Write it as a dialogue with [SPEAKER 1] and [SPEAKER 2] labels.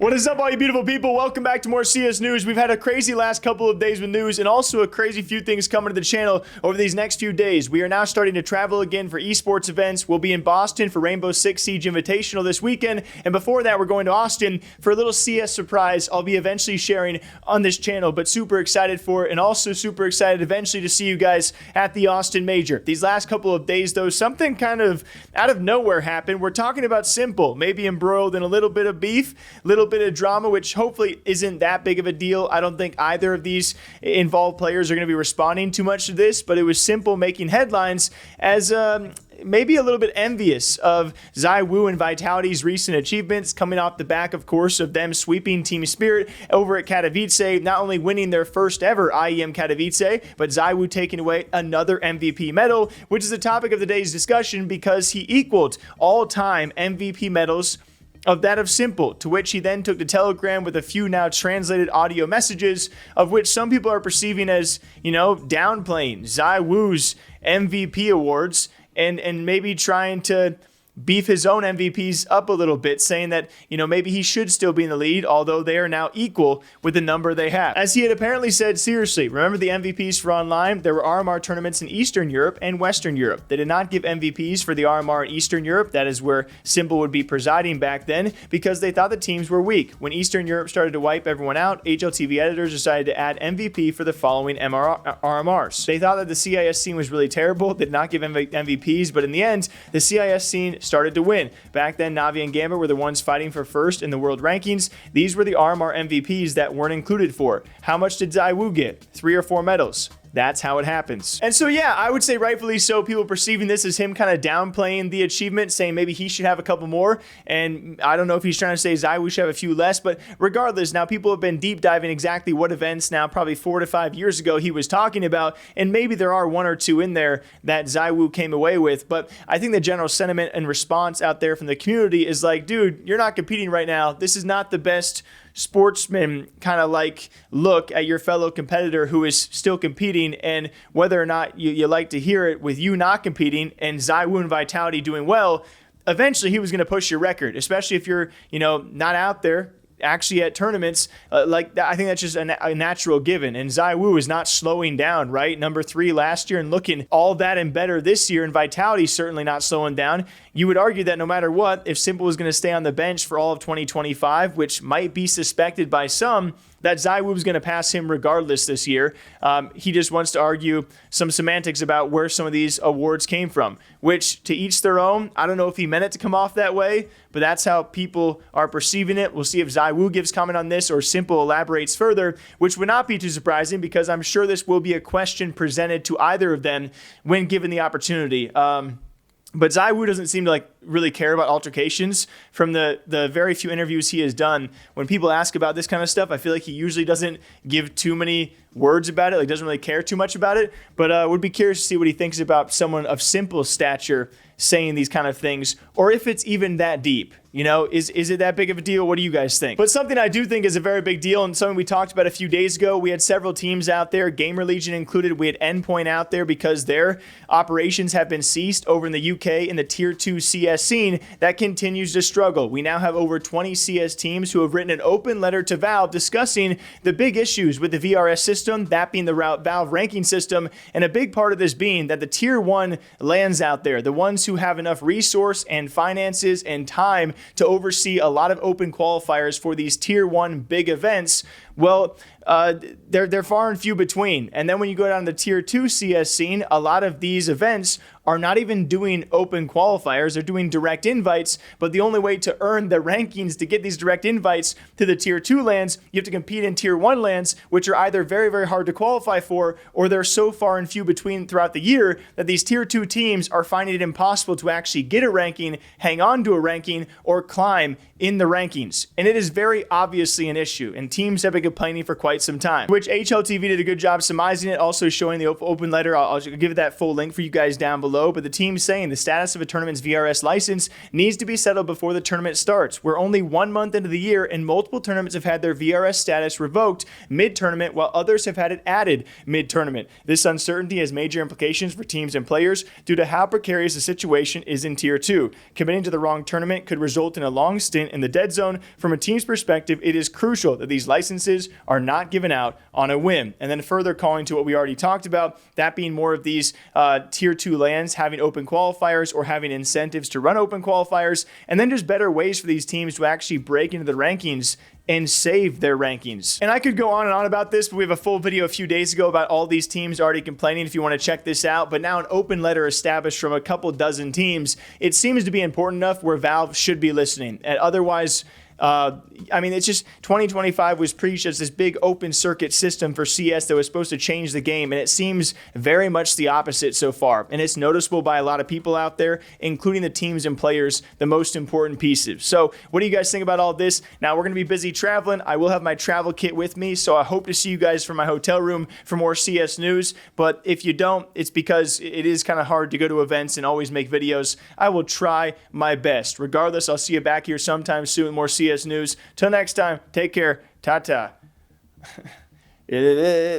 [SPEAKER 1] What is up, all you beautiful people? Welcome back to more CS news. We've had a crazy last couple of days with news and also a crazy few things coming to the channel over these next few days. We are now starting to travel again for esports events. We'll be in Boston for Rainbow Six Siege Invitational this weekend. And before that, we're going to Austin for a little CS surprise I'll be eventually sharing on this channel, but super excited for it and also super excited eventually to see you guys at the Austin Major. These last couple of days, though, something kind of out of nowhere happened. We're talking about S1mple, maybe embroiled in a little bit of beef, little bit of drama, which hopefully isn't that big of a deal. I don't think either of these involved players are going to be responding too much to this, but it was S1mple making headlines as maybe a little bit envious of ZywOo and Vitality's recent achievements, coming off the back, of course, of them sweeping Team Spirit over at Katowice, not only winning their first ever IEM Katowice, but ZywOo taking away another MVP medal, which is the topic of the day's discussion because he equaled all-time MVP medals of that of S1mple, to which he then took to Telegram with a few now translated audio messages, of which some people are perceiving as, downplaying ZywOo's MVP awards and maybe trying to beef his own MVPs up a little bit, saying that, maybe he should still be in the lead, although they are now equal with the number they have. As he had apparently said, seriously, remember the MVPs for online? There were RMR tournaments in Eastern Europe and Western Europe. They did not give MVPs for the RMR in Eastern Europe. That is where S1mple would be presiding back then, because they thought the teams were weak. When Eastern Europe started to wipe everyone out, HLTV editors decided to add MVP for the following RMRs. They thought that the CIS scene was really terrible, did not give MVPs, but in the end, the CIS scene started to win. Back then, Navi and Gambit were the ones fighting for first in the world rankings. These were the RMR MVPs that weren't included for. How much did ZywOo get? 3 or 4 medals. That's how it happens. And so, yeah, I would say rightfully so, people perceiving this as him kind of downplaying the achievement, saying maybe he should have a couple more. And I don't know if he's trying to say ZywOo should have a few less, but regardless, now people have been deep diving exactly what events now probably 4 to 5 years ago he was talking about. And maybe there are 1 or 2 in there that ZywOo came away with. But I think the general sentiment and response out there from the community is like, dude, you're not competing right now. This is not the best sportsman kind of like look at your fellow competitor who is still competing, and whether or not you like to hear it, with you not competing and ZywOo and Vitality doing well, eventually he was going to push your record, especially if you're not out there actually at tournaments like that. I think that's just a natural given, and ZywOo is not slowing down, right? Number 3 last year and looking all that and better this year, and Vitality certainly not slowing down. You would argue that no matter what, if S1mple was going to stay on the bench for all of 2025, which might be suspected by some, that ZywOo is going to pass him regardless this year. He just wants to argue some semantics about where some of these awards came from, which to each their own. I don't know if he meant it to come off that way, but that's how people are perceiving it. We'll see if ZywOo gives comment on this or S1mple elaborates further, which would not be too surprising because I'm sure this will be a question presented to either of them when given the opportunity. But ZywOo doesn't seem to really care about altercations. From the very few interviews he has done, when people ask about this kind of stuff, I feel like he usually doesn't give too many words about it, doesn't really care too much about it. But would be curious to see what he thinks about someone of S1mple's stature saying these kind of things, or if it's even that deep. Is it that big of a deal? What do you guys think? But something I do think is a very big deal, and something we talked about a few days ago, we had several teams out there, Gamer Legion included. We had Endpoint out there because their operations have been ceased over in the UK in the Tier 2 CS scene that continues to struggle. We now have over 20 CS teams who have written an open letter to Valve discussing the big issues with the VRS system, that being the Valve ranking system, and a big part of this being that the Tier 1 lands out there, the ones who have enough resource and finances and time to oversee a lot of open qualifiers for these Tier 1 big events, well, they're far and few between. And then when you go down to the Tier 2 CS scene, a lot of these events are not even doing open qualifiers. They're doing direct invites, but the only way to earn the rankings to get these direct invites to the Tier 2 lands, you have to compete in Tier 1 lands, which are either very, very hard to qualify for, or they're so far and few between throughout the year that these Tier 2 teams are finding it impossible to actually get a ranking, hang on to a ranking, or climb in the rankings. And it is very obviously an issue, and teams have been complaining for quite some time, which HLTV did a good job surmising it, also showing the open letter. I'll give that full link for you guys down below. below, but the team's saying the status of a tournament's VRS license needs to be settled before the tournament starts. We're only 1 month into the year, and multiple tournaments have had their VRS status revoked mid-tournament, while others have had it added mid-tournament. This uncertainty has major implications for teams and players due to how precarious the situation is in Tier 2. Committing to the wrong tournament could result in a long stint in the dead zone. From a team's perspective, it is crucial that these licenses are not given out on a whim. And then further calling to what we already talked about, that being more of these Tier 2 lands having open qualifiers or having incentives to run open qualifiers, and then just better ways for these teams to actually break into the rankings and save their rankings. And I could go on and on about this, but we have a full video a few days ago about all these teams already complaining if you want to check this out. But now an open letter established from a couple dozen teams, it seems to be important enough where Valve should be listening. And otherwise, I mean, it's just 2025 was preached as this big open circuit system for CS that was supposed to change the game, and it seems very much the opposite so far. And it's noticeable by a lot of people out there, including the teams and players, the most important pieces. So what do you guys think about all this? Now, we're going to be busy traveling. I will have my travel kit with me, so I hope to see you guys from my hotel room for more CS news. But if you don't, it's because it is kind of hard to go to events and always make videos. I will try my best. Regardless, I'll see you back here sometime soon with more CS news. Till next time, take care. Ta-ta.